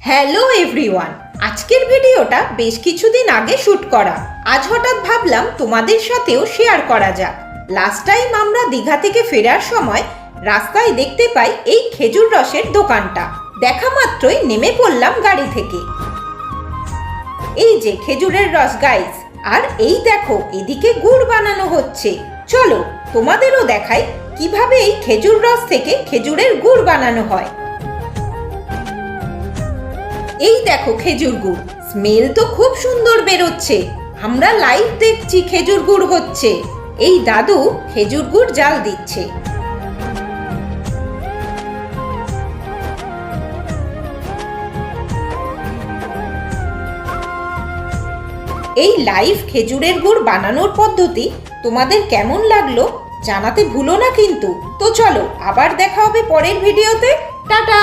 Hello everyone, আজকের ভিডিওটা বেশ কিছুদিন আগে শুট করা। আজ হঠাৎ ভাবলাম তোমাদের সাথেও শেয়ার করা যাক। লাস্ট টাইম আমরা দীঘা থেকে ফেরার সময় রাস্তায় দেখতে পাই এই খেজুর রসের দোকানটা। দেখা মাত্রই নেমে পড়লাম গাড়ি থেকে। এই যে খেজুরের রস গাইস, আর এই দেখো এদিকে গুড় বানানো হচ্ছে। চলো তোমাদেরও দেখাই কিভাবে এই খেজুর রস থেকে খেজুরের গুড় বানানো হয়। এই দেখো খেজুর গুড়, স্মেল তো খুব সুন্দর বেরোচ্ছে। আমরা লাইভ দেখছি খেজুর গুড় হচ্ছে। এই দাদু খেজুর গুড় জাল দিচ্ছে। এই লাইভ খেজুরের গুড় বানানোর পদ্ধতি তোমাদের কেমন লাগলো জানাতে ভুলো না কিন্তু। তো চলো আবার দেখা হবে পরের ভিডিওতে। টাটা।